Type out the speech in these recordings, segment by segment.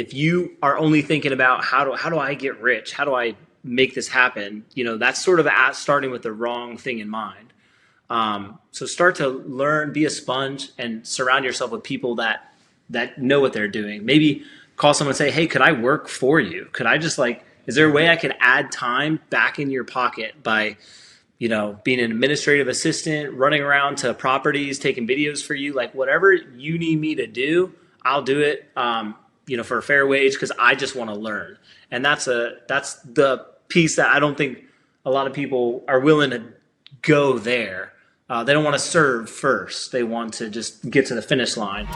if you are only thinking about how do I get rich? How do I make this happen? That's sort of starting with the wrong thing in mind. So start to learn, be a sponge, and surround yourself with people that know what they're doing. Maybe call someone and say, hey, could I work for you? Could I just is there a way I could add time back in your pocket by, being an administrative assistant, running around to properties, taking videos for you, whatever you need me to do, I'll do it, for a fair wage, because I just want to learn. And that's the piece that I don't think a lot of people are willing to go there. They don't want to serve first. They want to just get to the finish line.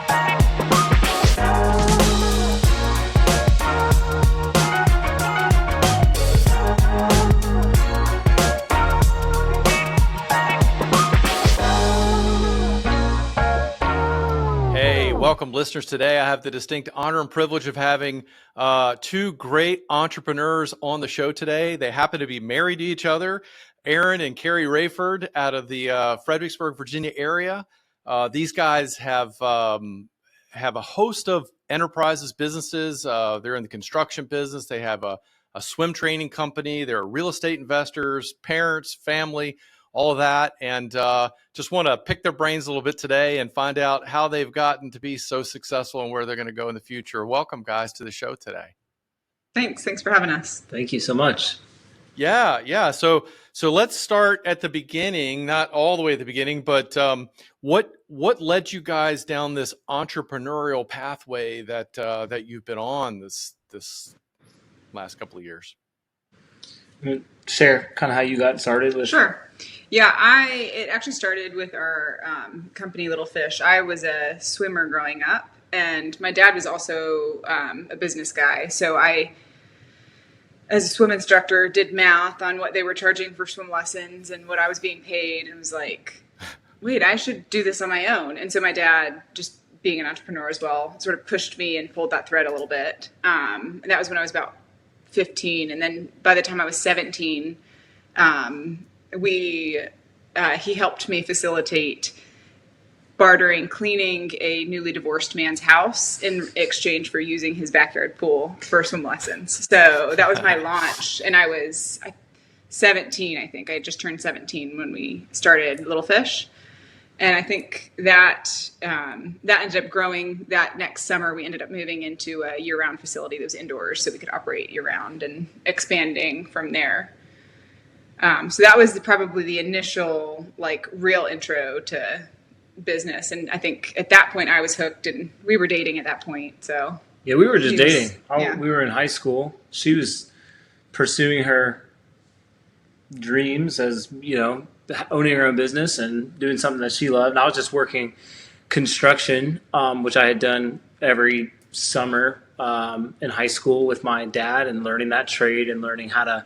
Welcome, listeners. Today, I have the distinct honor and privilege of having two great entrepreneurs on the show today. They happen to be married to each other, Aaron and Keri Rayford out of the Fredericksburg, Virginia area. These guys have a host of enterprises, businesses. They're in the construction business. They have a swim training company. They're real estate investors, parents, family, all of that. And just want to pick their brains a little bit today and find out how they've gotten to be so successful and where they're going to go in the future. Welcome, guys, to the show today. Thanks for having us. Thank you so much. Yeah. So let's start at the beginning, not all the way at the beginning, but what led you guys down this entrepreneurial pathway that you've been on this last couple of years? Share kind of how you got started with. Sure. Yeah, it actually started with our company, Little Fish. I was a swimmer growing up, and my dad was also a business guy. So I, as a swim instructor, did math on what they were charging for swim lessons and what I was being paid, and was like, wait, I should do this on my own. And so my dad, just being an entrepreneur as well, sort of pushed me and pulled that thread a little bit. And that was when I was about 15. And then by the time I was 17, he helped me facilitate bartering, cleaning a newly divorced man's house in exchange for using his backyard pool for swim lessons. So that was my launch. And I was 17, I think. I had just turned 17 when we started Little Fish. And I think that ended up growing. That next summer, we ended up moving into a year-round facility that was indoors, so we could operate year-round, and expanding from there. So that was probably the initial, real intro to business. And I think at that point I was hooked, and we were dating at that point. So yeah, we were just dating. We were in high school. She was pursuing her dreams as, owning her own business and doing something that she loved. And I was just working construction, which I had done every summer in high school with my dad, and learning that trade and learning how to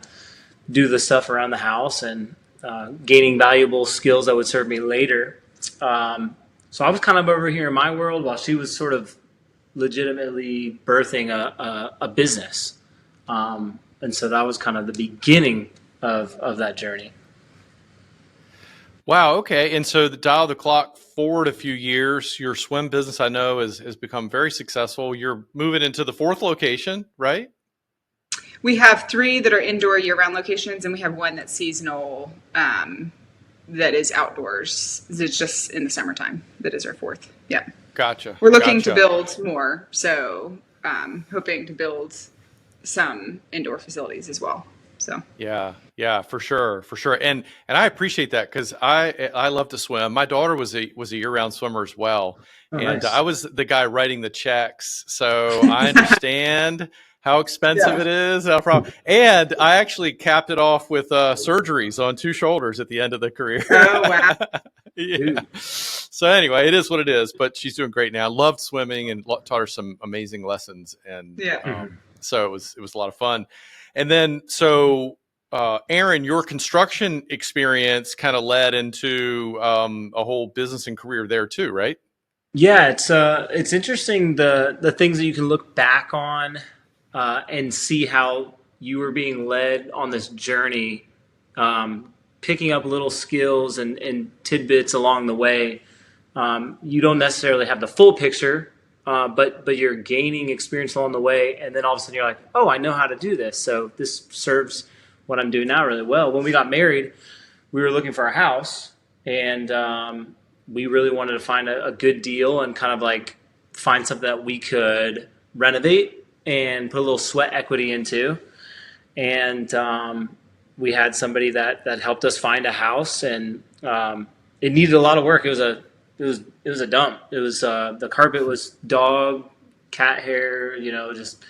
do the stuff around the house, and gaining valuable skills that would serve me later. So I was kind of over here in my world while she was sort of legitimately birthing a business. And so that was kind of the beginning of that journey. Wow. Okay. And so dial the clock forward a few years, your swim business, I know, has become very successful. You're moving into the fourth location, right? We have 3 that are indoor year-round locations, and we have 1 that's seasonal, that is outdoors. It's just in the summertime. That is our 4th. Yeah. Gotcha. We're looking to build more, so hoping to build some indoor facilities as well. So yeah, for sure. And I appreciate that, because I love to swim. My daughter was a year-round swimmer as well. Oh, and nice. I was the guy writing the checks, so I understand how expensive it is. And I actually capped it off with surgeries on 2 shoulders at the end of the career. Oh, wow. Yeah. So anyway, it is what it is, but she's doing great now. I loved swimming and taught her some amazing lessons. And so it was a lot of fun. And then, so Aaron, your construction experience kind of led into a whole business and career there too, right? Yeah, it's interesting the things that you can look back on and see how you were being led on this journey, picking up little skills and tidbits along the way. You don't necessarily have the full picture but you're gaining experience along the way, and then all of a sudden you're like, oh, I know how to do this. So this serves what I'm doing now really well. When we got married, we were looking for a house, and we really wanted to find a good deal and kind of like find something that we could renovate and put a little sweat equity into. And we had somebody that helped us find a house, and it needed a lot of work. It was a dump. It was the carpet was dog, cat hair, just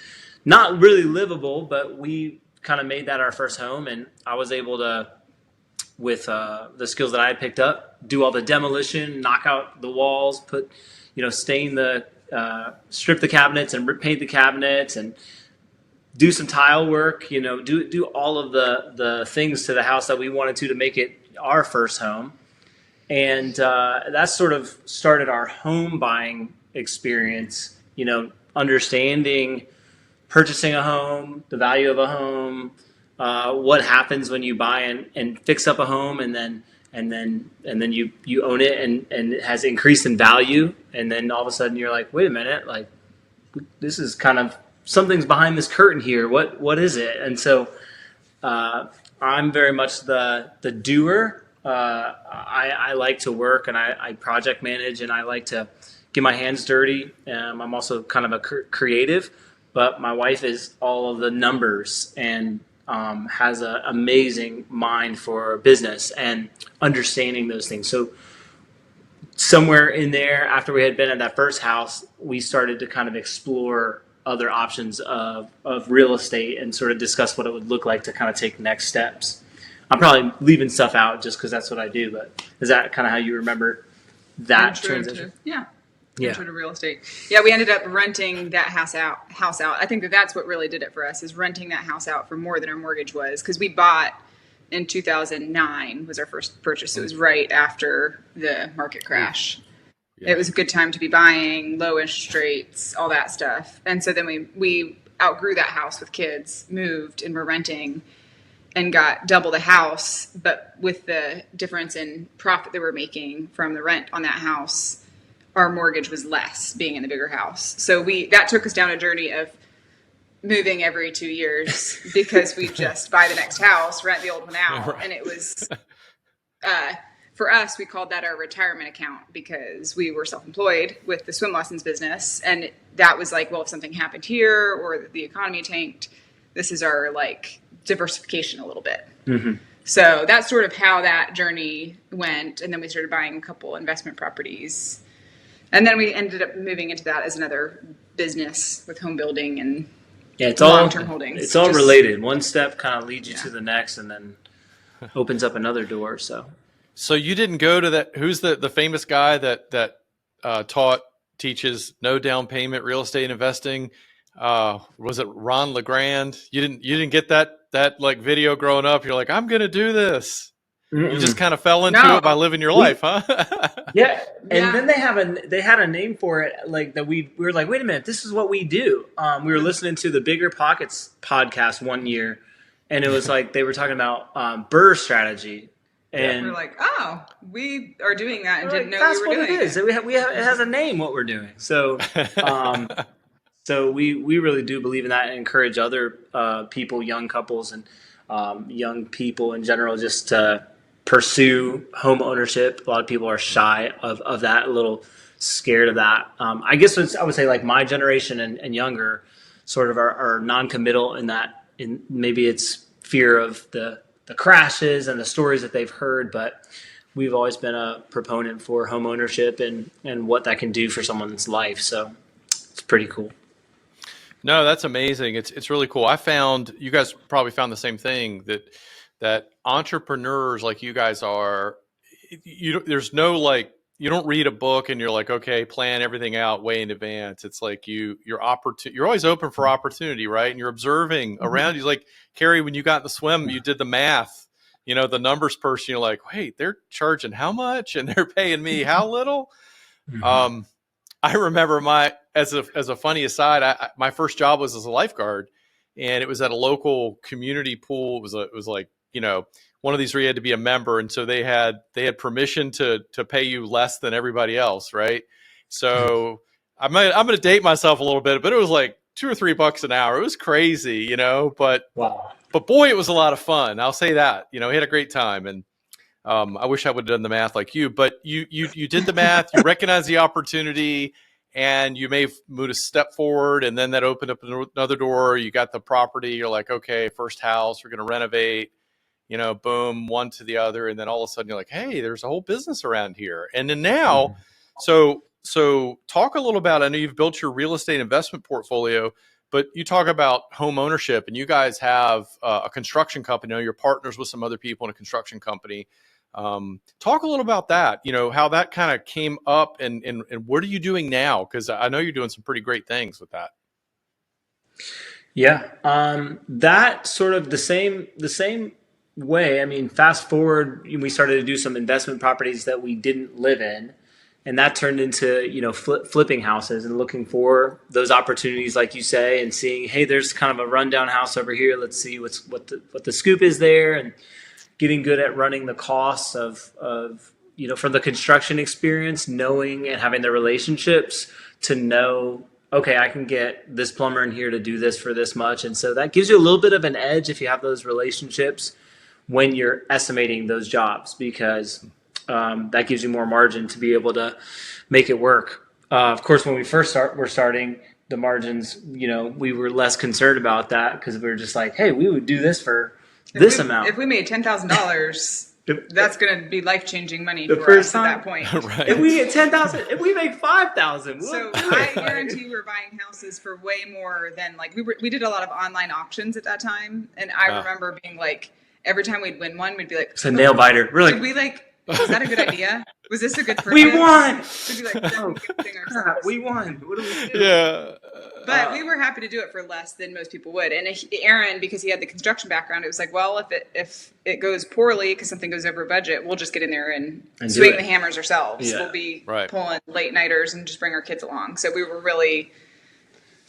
not really livable. But we kind of made that our first home, and I was able to, with the skills that I had picked up, do all the demolition, knock out the walls, stain the, strip the cabinets and paint the cabinets, and do some tile work, do all of the things to the house that we wanted to make it our first home. And that sort of started our home buying experience, understanding purchasing a home, the value of a home, what happens when you buy and fix up a home, and then you own it, and it has increased in value. And then all of a sudden you're like, wait a minute, like this is kind of, something's behind this curtain here. What is it? And so I'm very much the doer. I like to work, and I project manage, and I like to get my hands dirty. I'm also kind of a creative, but my wife is all of the numbers, and has an amazing mind for business and understanding those things. So somewhere in there, after we had been at that first house, we started to kind of explore other options of real estate and sort of discuss what it would look like to kind of take next steps. I'm probably leaving stuff out just because that's what I do, but is that kind of how you remember that transition? Intro to real estate. Yeah, we ended up renting that house out. I think that's what really did it for us, is renting that house out for more than our mortgage was, because we bought in 2009 was our first purchase. It was right after the market crash. Yeah. It was a good time to be buying, low interest rates, all that stuff. And so then we outgrew that house with kids, moved, and were renting, and got double the house. But with the difference in profit that we're making from the rent on that house, our mortgage was less being in the bigger house. So that took us down a journey of moving every 2 years, because we just buy the next house, rent the old one out. Right. And it was, for us, we called that our retirement account, because we were self-employed with the swim lessons business. And that was like, well, if something happened here or the economy tanked, this is our like diversification a little bit. Mm-hmm. So that's sort of how that journey went. And then we started buying a couple investment properties. And then we ended up moving into that as another business with home building and long-term holdings. It's all related. One step kind of leads you to the next, and then opens up another door. So you didn't go to that. Who's the famous guy that teaches no down payment real estate investing? Was it Ron LeGrand? You didn't get that like video growing up. You're like, I'm going to do this. Mm-mm. You just kind of fell into it by living your life, huh? Yeah. And then they had a name for it, like that we were like, wait a minute, this is what we do. We were listening to the Bigger Pockets podcast one year, and it was like they were talking about BRRRR strategy. And we're like, oh, we are doing that and didn't know we were doing it. That's what it is. It has a name, what we're doing. So so we really do believe in that, and encourage other people, young couples, and young people in general, just to pursue home ownership. A lot of people are shy of that, a little scared of that. I guess I would say like my generation and younger sort of are non-committal in that. Maybe it's fear of the crashes and the stories that they've heard, but we've always been a proponent for home ownership and what that can do for someone's life. So it's pretty cool. No, that's amazing. It's really cool. I found, you guys probably found the same thing, that entrepreneurs like you guys are, there's no like, you don't read a book and you're like, okay, plan everything out way in advance. It's like you're always open for opportunity, right? And you're observing around you. Like Keri, when you got in the swim, you did the math, the numbers person, you're like, wait, they're charging how much? And they're paying me how little? Mm-hmm. I remember as a funny aside, my first job was as a lifeguard, and it was at a local community pool. It was like, one of these where you had to be a member. And so they had permission to pay you less than everybody else. Right. So, I'm going to date myself a little bit, but it was like $2 or $3 an hour. It was crazy, you know, Wow. but boy, it was a lot of fun. I'll say that, you know, we had a great time. And I wish I would have done the math like you, but you did the math, you recognized the opportunity, and you may have moved a step forward, and then that opened up another door. You got the property. You're like, okay, first house, we're going to renovate, you know, boom, one to the other. And then all of a sudden you're like, hey, there's a whole business around here. And then now, so talk a little about, I know you've built your real estate investment portfolio, but you talk about home ownership, and you guys have a construction company. I know you're partners with some other people in a construction company. Talk a little about that, you know, how that kind of came up, and what are you doing now? Because I know you're doing some pretty great things with that. Yeah, that sort of the same way. I mean, fast forward, we started to do some investment properties that we didn't live in, and that turned into flipping houses and looking for those opportunities, like you say, and seeing, hey, there's kind of a rundown house over here. Let's see what the scoop is there, and getting good at running the costs of from the construction experience, knowing and having the relationships to know, okay, I can get this plumber in here to do this for this much. And so that gives you a little bit of an edge if you have those relationships when you're estimating those jobs, because that gives you more margin to be able to make it work. Of course, when we first were starting, the margins, we were less concerned about that because we were just like, hey, we would do this for this amount. If we made $10,000, that's going to be life-changing money the for first us time, at that point. Right. If we get 10,000, if we make 5,000, So I guarantee we were buying houses for way more than, like, we did a lot of online auctions at that time, and I remember being like, every time we'd win one, we'd be like, it's a nail biter. Really? Did we was that a good idea? Was this a good purchase? We won. We'd be like, oh, crap, we won. What do we do? Yeah. But we were happy to do it for less than most people would. And Aaron, because he had the construction background, it was like, well, if it goes poorly because something goes over budget, we'll just get in there and swing the hammers ourselves. Yeah. We'll be Right. pulling late nighters and just bring our kids along. So we were really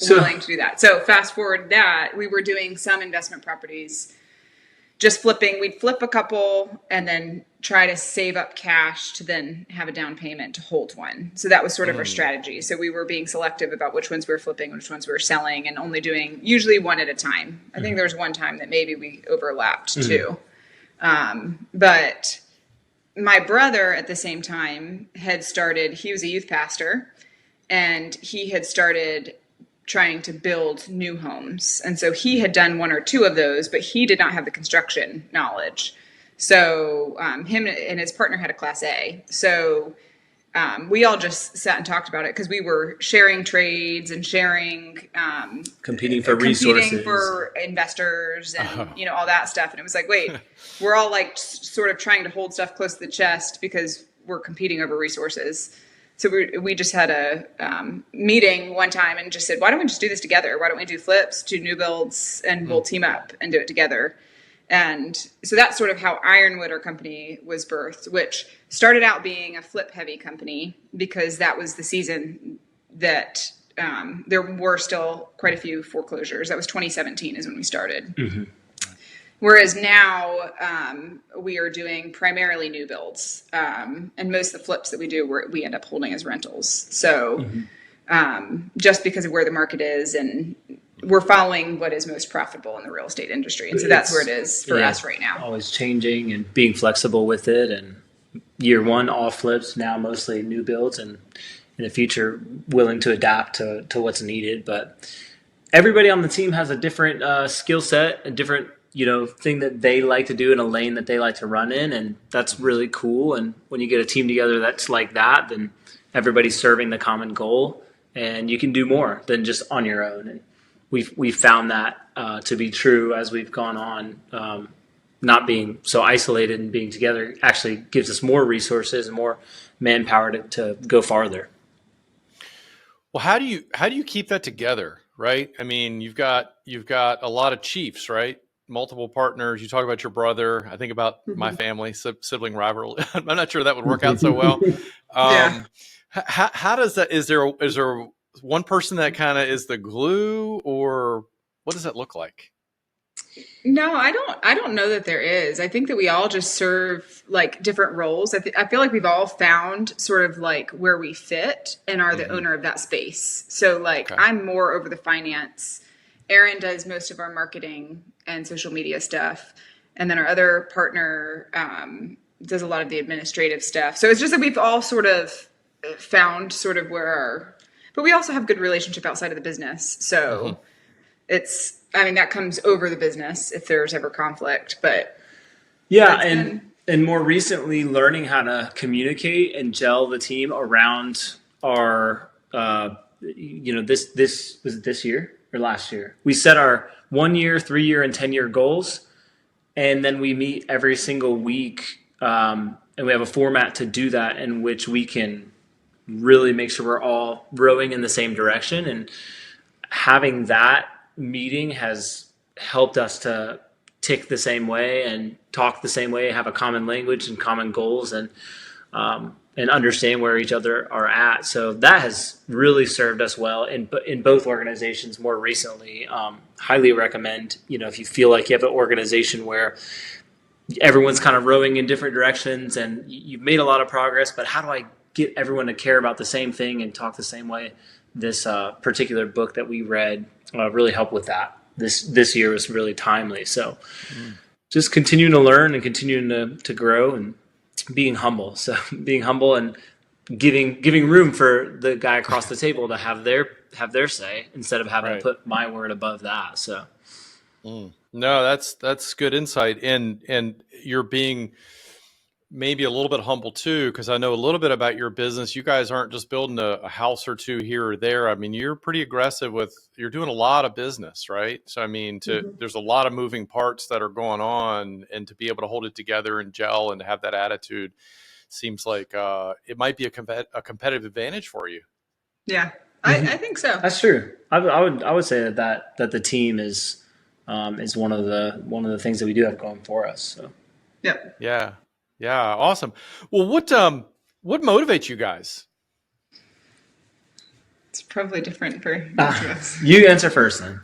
willing to do that. So fast forward that, we were doing some investment properties, just flipping. We'd flip a couple and then try to save up cash to then have a down payment to hold one. So that was sort of our strategy. So we were being selective about which ones we were flipping, which ones we were selling, and only doing usually one at a time. I think there was one time that maybe we overlapped too. But my brother at the same time had started, he was a youth pastor, and he had started trying to build new homes. And so he had done one or two of those, but he did not have the construction knowledge. So him and his partner had a Class A. So we all just sat and talked about it because we were sharing trades and sharing competing for resources, competing for investors, and all that stuff. And it was like, wait, we're all like sort of trying to hold stuff close to the chest because we're competing over resources. So we just had a meeting one time and just said, why don't we just do this together? Why don't we do flips, do new builds, and we'll team up and do it together? And so that's sort of how Ironwood, our company, was birthed, which started out being a flip-heavy company because that was the season that there were still quite a few foreclosures. That was 2017 is when we started. Mm-hmm. Whereas now we are doing primarily new builds, and most of the flips that we do, we end up holding as rentals. So just because of where the market is, and we're following what is most profitable in the real estate industry. And so that's where it is for us right now. Always changing and being flexible with it. And year one, all flips, now mostly new builds, and in the future, willing to adapt to what's needed. But everybody on the team has a different skill set, a different thing that they like to do in a lane that they like to run in, and that's really cool. And when you get a team together that's like that, then everybody's serving the common goal, and you can do more than just on your own. And we've found that to be true as we've gone on. Not being so isolated and being together actually gives us more resources and more manpower to go farther. Well, how do you keep that together, right? I mean, you've got a lot of chiefs, right? Multiple partners. You talk about your brother. I think about my family, sibling rivalry. I'm not sure that would work out so well. How does that? Is there one person that kind of is the glue, or what does that look like? No, I don't know that there is. I think that we all just serve like different roles. I feel like we've all found sort of like where we fit and are the Mm-hmm. owner of that space. So like Okay. I'm more over the finance. Aaron does most of our marketing and social media stuff, and then our other partner does a lot of the administrative stuff. So it's just that we've all sort of found sort of where our, but we also have good relationship outside of the business. Mm-hmm. So it's, I mean, that comes over the business if there's ever conflict, but Yeah, it's been, and more recently, learning how to communicate and gel the team around our, this was it this year or last year. We set our 1 year, 3 year, and 10 year goals, and then we meet every single week, and we have a format to do that in which we can really make sure we're all rowing in the same direction. And having that meeting has helped us to tick the same way and talk the same way, have a common language and common goals, and understand where each other are at. So that has really served us well in both organizations more recently. Highly recommend, if you feel like you have an organization where everyone's kind of rowing in different directions and you've made a lot of progress, but how do I get everyone to care about the same thing and talk the same way? This particular book that we read really helped with that. This year was really timely. So Mm. just continuing to learn and continuing to grow and being humble. So being humble and giving room for the guy across the table to have their say instead of having to Right. put my word above that. So Mm. No, that's good insight, and you're being maybe a little bit humble too, because I know a little bit about your business. You guys aren't just building a house or two here or there. I mean, you're pretty aggressive with, you're doing a lot of business, right? So I mean, there's a lot of moving parts that are going on, and to be able to hold it together and gel and to have that attitude seems like it might be a competitive advantage for you. yeah, mm-hmm. I think so. That's true. I would say that the team is one of the things that we do have going for us. So Yep. Yeah, yeah, awesome. Well, what motivates you guys? It's probably different for each of us. you answer first, then.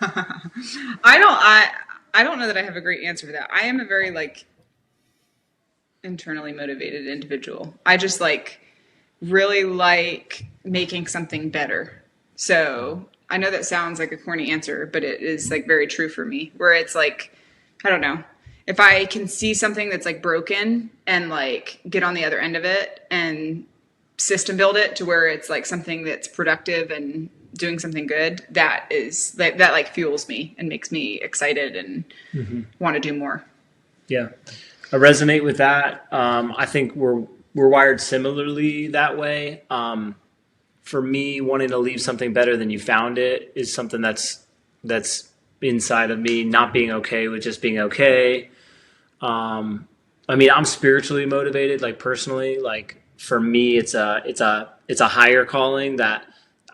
I don't, I, I don't know that I have a great answer for that. I am a very like internally motivated individual. I just like really like making something better. So I know that sounds like a corny answer, but it is like very true for me, where it's like, I don't know, if I can see something that's like broken and like get on the other end of it and system build it to where it's like something that's productive and doing something good, that is that like fuels me and makes me excited and want to do more. Yeah, I resonate with that. I think we're wired similarly that way. For me, wanting to leave something better than you found it is something that's inside of me. Not being okay with just being okay. I mean, I'm spiritually motivated, like personally. Like for me, it's a higher calling that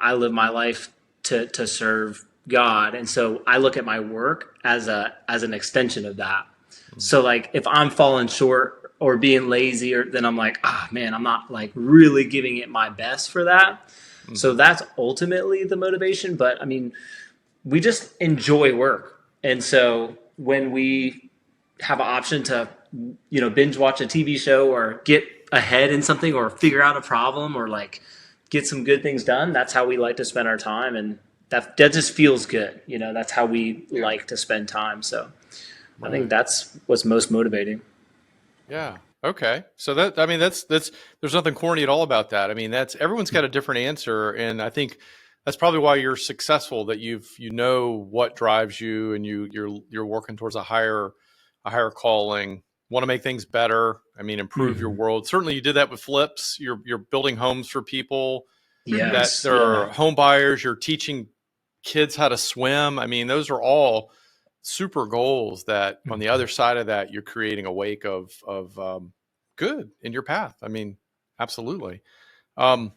I live my life to serve God, and so I look at my work as an extension of that. So like if I'm falling short or being lazy, or then I'm like, man, I'm not like really giving it my best for that. So Mm-hmm. that's ultimately the motivation. But I mean, we just enjoy work, and so when we have an option to binge watch a TV show or get ahead in something or figure out a problem or like get some good things done, that's how we like to spend our time, and that just feels good. That's how we Yeah. like to spend time. So I think Right. that's what's most motivating. Yeah. Okay. So that, I mean, that's there's nothing corny at all about that. I mean, that's, everyone's got a different answer, and I think that's probably why you're successful. That you know what drives you, and you're working towards a higher calling. Want to make things better. I mean, improve your Mhm. world. Certainly, you did that with Flips. You're building homes for people Mm-hmm. that Yes. they're Yeah. home buyers. You're teaching kids how to swim. I mean, those are all super goals that on the other side of that, you're creating a wake of good in your path. I mean, absolutely. Um,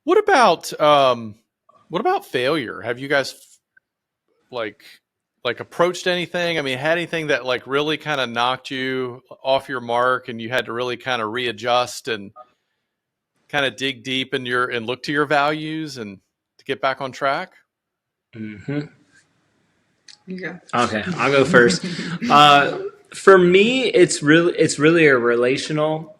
what about what about failure? Have you guys like approached anything? I mean, had anything that like really kind of knocked you off your mark, and you had to really kind of readjust and kind of dig deep in your and look to your values and to get back on track? hmm You go. Okay, I'll go first. For me, it's really a relational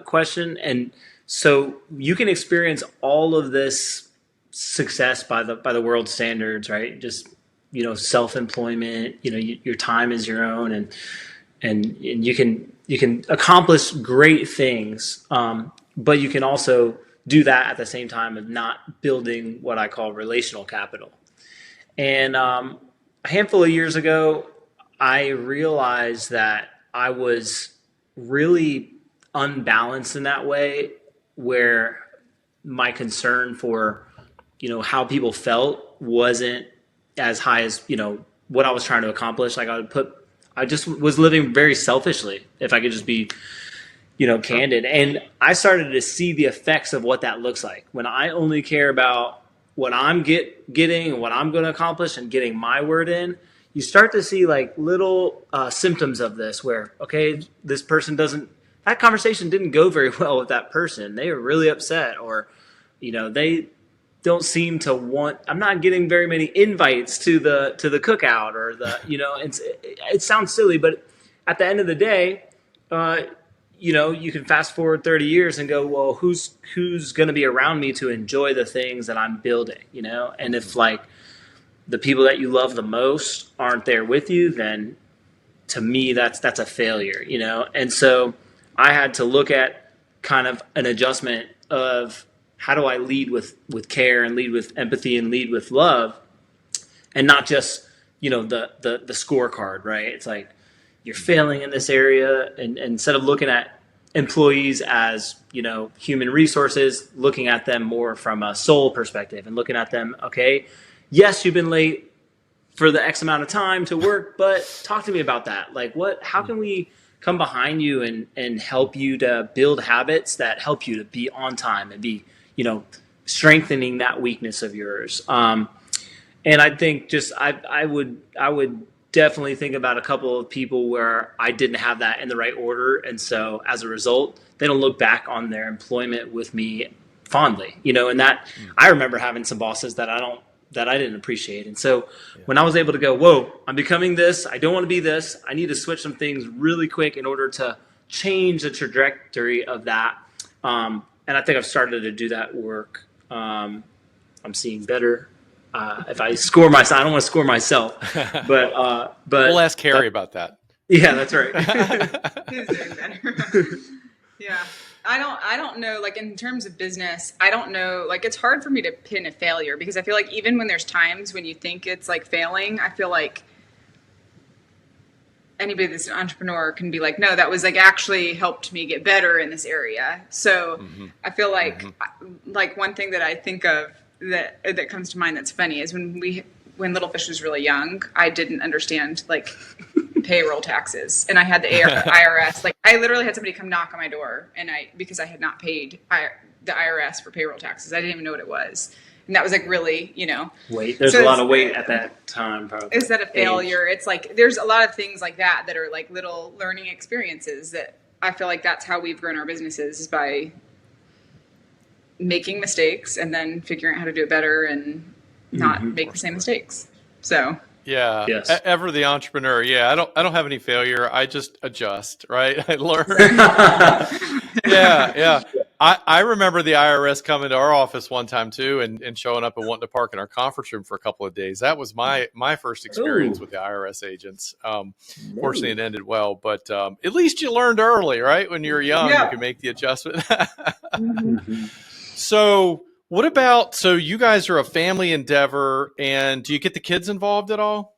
question, and so you can experience all of this success by the world standards, right? Just self-employment. Your time is your own, and you can accomplish great things, but you can also do that at the same time of not building what I call relational capital. And a handful of years ago, I realized that I was really unbalanced in that way, where my concern for how people felt wasn't as high as what I was trying to accomplish. Like I just was living very selfishly, if I could just be candid. And I started to see the effects of what that looks like when I only care about what I'm getting and what I'm going to accomplish and getting my word in. You start to see like little symptoms of this where, okay, this person that conversation didn't go very well with that person. They were really upset, or, they don't seem to want, I'm not getting very many invites to the cookout, or it sounds silly, but at the end of the day, you can fast forward 30 years and go, well, who's going to be around me to enjoy the things that I'm building, And if like the people that you love the most aren't there with you, then to me, that's a failure, And so I had to look at kind of an adjustment of how do I lead with care and lead with empathy and lead with love, and not just, the scorecard, right? It's like, you're failing in this area, and instead of looking at employees as human resources, looking at them more from a soul perspective and looking at them, okay, yes, you've been late for the X amount of time to work, but talk to me about that. Like, how can we come behind you and help you to build habits that help you to be on time and be strengthening that weakness of yours. And I think just I would definitely think about a couple of people where I didn't have that in the right order, and so as a result, they don't look back on their employment with me fondly, and that I remember having some bosses that I didn't appreciate, and so when I was able to go, whoa, I'm becoming this, I don't want to be this, I need to switch some things really quick in order to change the trajectory of that, and I think I've started to do that work. I'm seeing better. If I score myself, I don't want to score myself, but we'll ask Keri about that. Yeah, that's right. Who's doing better? Yeah. I don't know, like in terms of business, I don't know, like it's hard for me to pin a failure, because I feel like even when there's times when you think it's like failing, I feel like anybody that's an entrepreneur can be like, no, that was like actually helped me get better in this area. So I feel like one thing that I think of that comes to mind that's funny is when Little Fish was really young, I didn't understand like payroll taxes, and I had the IRS. Like I literally had somebody come knock on my door, and because I had not paid the IRS for payroll taxes, I didn't even know what it was, and that was like really, Weight. There's a lot of weight at that time. Probably. Is that a failure? It's like there's a lot of things like that are like little learning experiences that I feel like that's how we've grown our businesses, is by making mistakes and then figuring out how to do it better and not make the same mistakes. So yeah, yes. Ever the entrepreneur. Yeah, I don't have any failure. I just adjust, right? I learn. Yeah. I remember the IRS coming to our office one time too, and showing up and wanting to park in our conference room for a couple of days. That was my first experience with the IRS agents. Fortunately, it ended well, but at least you learned early, right? When you're young, you can make the adjustment. So what about, so you guys are a family endeavor, and do you get the kids involved at all?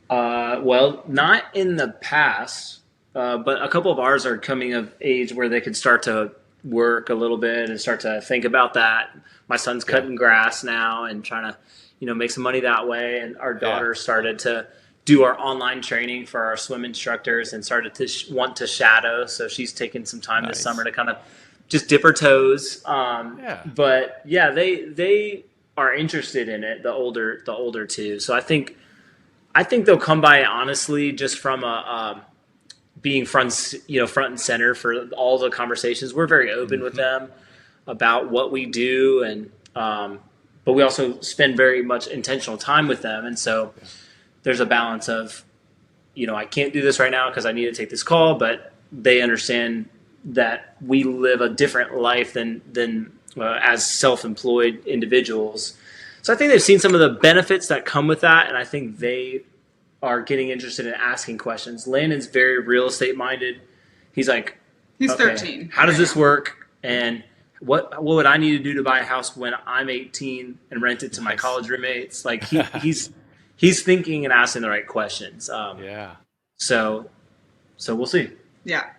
Well, not in the past, but a couple of ours are coming of age where they could start to work a little bit and start to think about that. My son's cutting grass now and trying to, make some money that way. And our daughter started to do our online training for our swim instructors and started to want to shadow. So she's taking some time this summer to kind of just dip her toes. But yeah, they are interested in it. The older two. So I think they'll come by it honestly, just from being front and center for all the conversations. We're very open with them about what we do, and but we also spend very much intentional time with them. And so there's a balance of, I can't do this right now because I need to take this call, but they understand that we live a different life than as self-employed individuals. So I think they've seen some of the benefits that come with that, and I think they are getting interested in asking questions. Landon's very real estate minded. He's like, he's okay, 13. how does this work? And what would I need to do to buy a house when I'm 18 and rent it to my college roommates? Like he's thinking and asking the right questions. So we'll see. Yeah.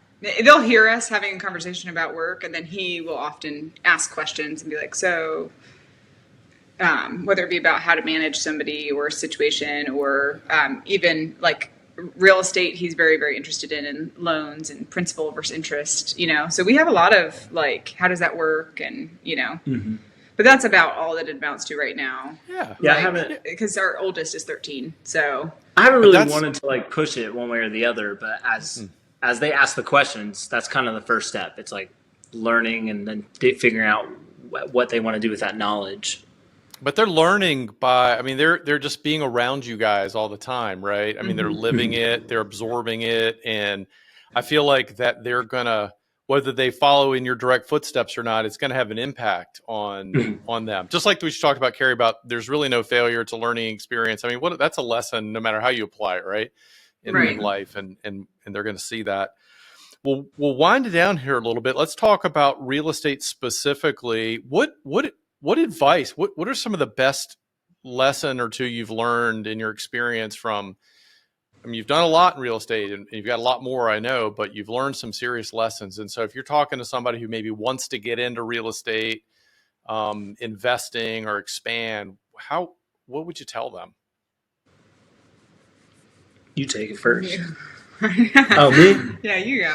They'll hear us having a conversation about work, and then he will often ask questions and be like, so whether it be about how to manage somebody or a situation, or even like real estate, he's very, very interested in loans and principal versus interest, So we have a lot of like, how does that work? And, but that's about all that it amounts to right now. Yeah. I haven't, because our oldest is 13. So I haven't really wanted to like push it one way or the other, but as they ask the questions, that's kind of the first step. It's like learning and then figuring out what they want to do with that knowledge. But they're learning by, they're just being around you guys all the time, right? They're living it, they're absorbing it. And I feel like that they're going to, whether they follow in your direct footsteps or not, it's going to have an impact on them. Just like we talked about, Keri, about there's really no failure. It's a learning experience. That's a lesson no matter how you apply it, right? In life. And they're going to see that. We'll wind it down here a little bit. Let's talk about real estate specifically. What advice, what are some of the best lesson or two you've learned in your experience from, you've done a lot in real estate and you've got a lot more, I know, but you've learned some serious lessons. And so if you're talking to somebody who maybe wants to get into real estate, investing or expand, what would you tell them? You take it first. Oh, me? Yeah, you go.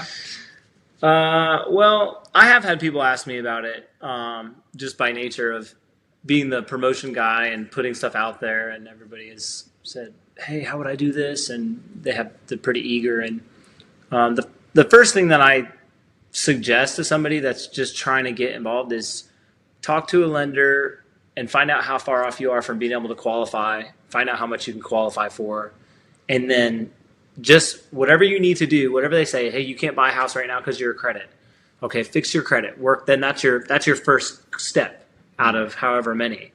Well, I have had people ask me about it, just by nature of being the promotion guy and putting stuff out there, and everybody has said, hey, how would I do this? And they're pretty eager. And the first thing that I suggest to somebody that's just trying to get involved is talk to a lender and find out how far off you are from being able to qualify, find out how much you can qualify for, and then just whatever you need to do, whatever they say, hey, you can't buy a house right now because of your credit. Okay, fix your credit. Work. Then that's your first step out of however many,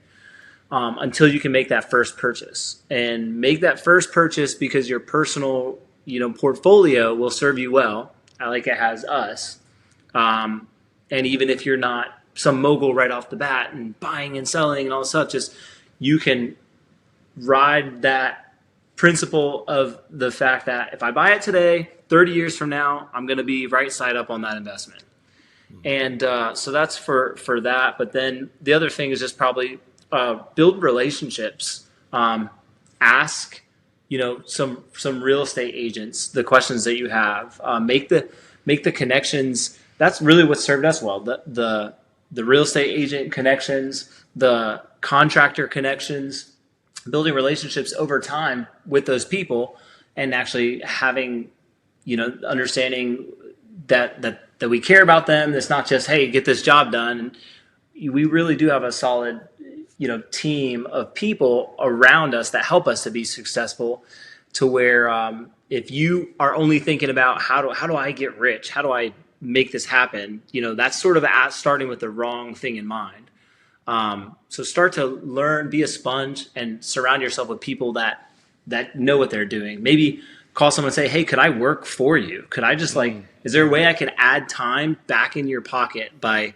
until you can make that first purchase. And make that first purchase because your personal, portfolio will serve you well, like it has us. And even if you're not some mogul right off the bat and buying and selling and all this stuff, just you can ride that principle of the fact that if I buy it today, 30 years from now, I'm going to be right side up on that investment. And so that's for that. But then the other thing is just probably build relationships. Ask, some real estate agents the questions that you have. Make the connections. That's really what served us well. The real estate agent connections, the contractor connections, building relationships over time with those people, and actually having, understanding that we care about them. It's not just, hey, get this job done. And we really do have a solid, team of people around us that help us to be successful, to where if you are only thinking about how do I get rich? How do I make this happen? That's sort of starting with the wrong thing in mind. So start to learn, be a sponge, and surround yourself with people that know what they're doing. Maybe call someone and say, hey, could I work for you? Could I just is there a way I can add time back in your pocket by,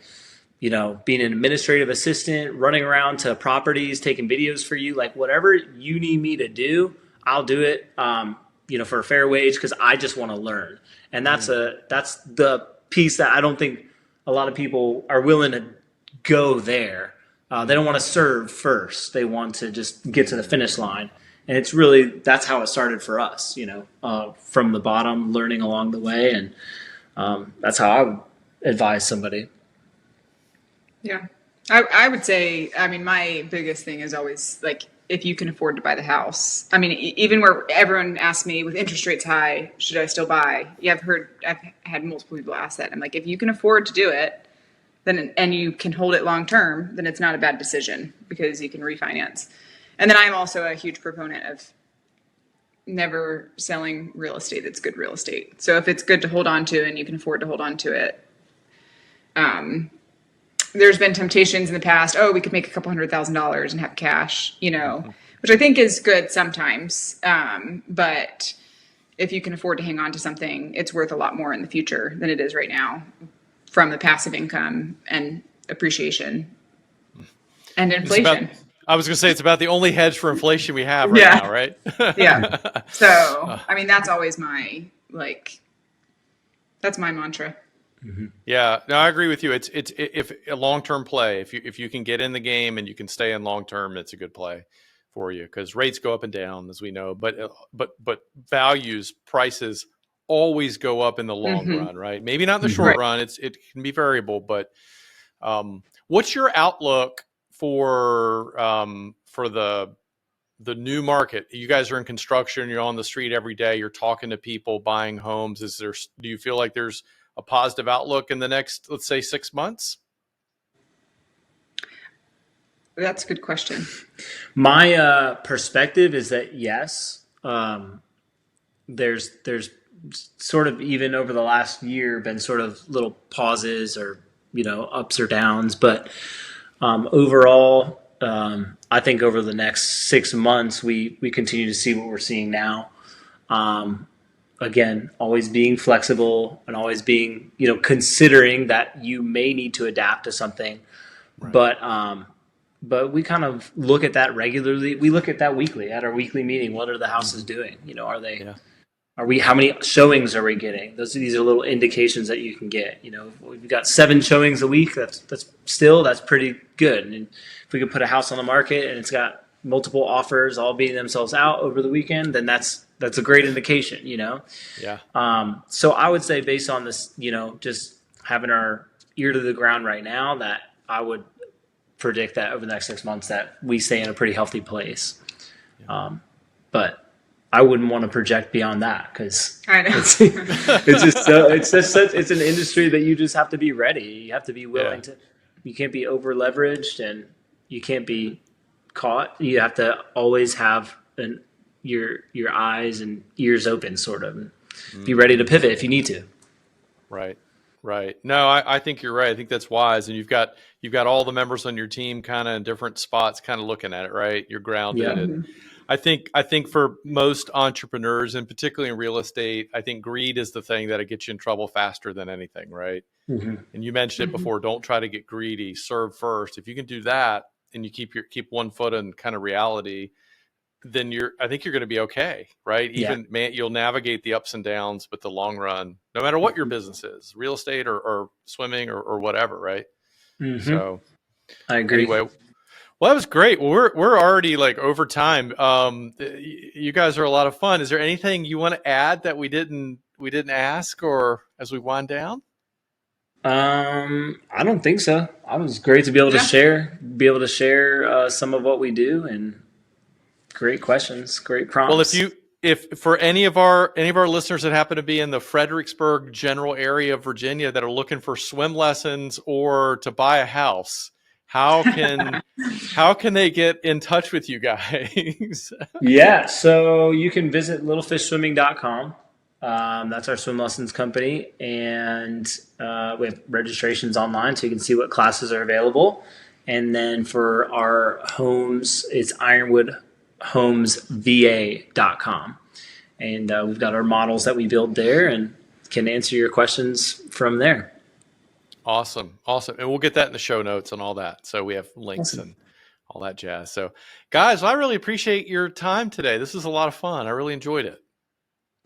being an administrative assistant, running around to properties, taking videos for you, like whatever you need me to do, I'll do it, for a fair wage, because I just want to learn. And that's the piece that I don't think a lot of people are willing to go there. They don't want to serve first. They want to just get to the finish line. And it's really, that's how it started for us, from the bottom, learning along the way. And that's how I would advise somebody. Yeah. I would say, my biggest thing is always like, if you can afford to buy the house. Even where everyone asks me with interest rates high, should I still buy? Yeah, I've had multiple people ask that. I'm like, if you can afford to do it, then and you can hold it long term, then it's not a bad decision because you can refinance. And then I'm also a huge proponent of never selling real estate that's good real estate. So if it's good to hold on to and you can afford to hold on to it, there's been temptations in the past. Oh, we could make a couple $100,000 and have cash, which I think is good sometimes. But if you can afford to hang on to something, it's worth a lot more in the future than it is right now from the passive income and appreciation and inflation. I was going to say it's about the only hedge for inflation we have right now, right? Yeah. So, I mean, that's always that's my mantra. Mm-hmm. Yeah, no, I agree with you. It's if a long-term play, if you can get in the game and you can stay in long-term, it's a good play for you because rates go up and down, as we know, but prices always go up in the long run, right? Maybe not in the short run. It can be variable, but what's your outlook for the new market? You guys are in construction, you're on the street every day, you're talking to people buying homes. Do you feel like there's a positive outlook in the next, let's say, 6 months? That's a good question. My perspective is that yes, there's sort of even over the last year been sort of little pauses or ups or downs, but overall, I think over the next 6 months we continue to see what we're seeing now. Again, always being flexible and always being considering that you may need to adapt to something, right. But we kind of look at that regularly. We look at that weekly at our weekly meeting. What are the houses doing? Are they? Yeah. Are we? How many showings are we getting? These are little indications that you can get. If we've got 7 showings a week, that's pretty good. And if we could put a house on the market and it's got multiple offers all beating themselves out over the weekend, then that's a great indication. Yeah. So I would say based on this, just having our ear to the ground right now, that I would predict that over the next 6 months that we stay in a pretty healthy place. Yeah. But I wouldn't want to project beyond that because it's an industry that you just have to be ready. You have to be willing to. You can't be over leveraged and you can't be caught. You have to always have your eyes and ears open, sort of, and be ready to pivot if you need to. Right. No, I think you're right. I think that's wise, and you've got all the members on your team kind of in different spots, kind of looking at it. Right, you're grounded. Yeah. And I think for most entrepreneurs, and particularly in real estate, I think greed is the thing that'll get you in trouble faster than anything. Right. Mm-hmm. And you mentioned it before. Don't try to get greedy. Serve first. If you can do that, and you keep one foot in kind of reality, then I think you're going to be okay, right? You'll navigate the ups and downs, but the long run, no matter what your business is, real estate or swimming or whatever, right? Mm-hmm. So I agree. Anyway, well, that was great. Well, we're already like over time. You guys are a lot of fun. Is there anything you want to add that we didn't ask, or as we wind down? I don't think so. It was great to be able to share some of what we do, and great questions, great prompts. Well, if for any of our listeners that happen to be in the Fredericksburg general area of Virginia that are looking for swim lessons or to buy a house, how can they get in touch with you guys? Yeah, so you can visit littlefishswimming.com. That's our swim lessons company, and we have registrations online so you can see what classes are available. And then for our homes, it's ironwoodhomesva.com. And we've got our models that we build there and can answer your questions from there. Awesome. And we'll get that in the show notes and all that. So we have links and all that jazz. So guys, I really appreciate your time today. This was a lot of fun. I really enjoyed it.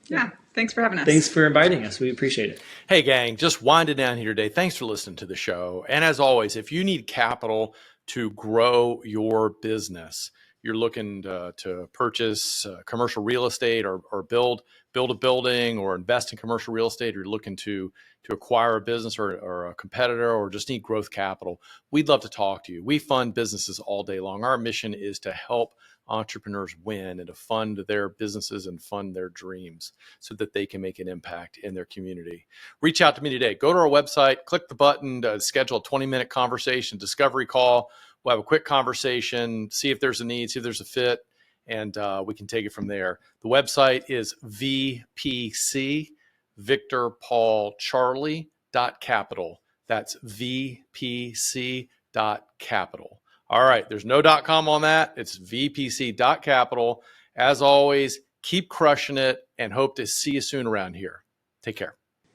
Yeah. Thanks for having us. Thanks for inviting us. We appreciate it. Hey gang, just winding down here today. Thanks for listening to the show. And as always, if you need capital to grow your business, you're looking to purchase commercial real estate or build a building or invest in commercial real estate, or you're looking to acquire a business or a competitor, or just need growth capital, we'd love to talk to you. We fund businesses all day long. Our mission is to help entrepreneurs win and to fund their businesses and fund their dreams so that they can make an impact in their community. Reach out to me today. Go to our website, click the button to schedule a 20-minute conversation, discovery call. We'll have a quick conversation, see if there's a need, see if there's a fit, and we can take it from there. The website is VPC, Victor Paul Charlie .capital. That's VPC.capital. All right, there's no .com on that. It's VPC.capital. As always, keep crushing it and hope to see you soon around here. Take care.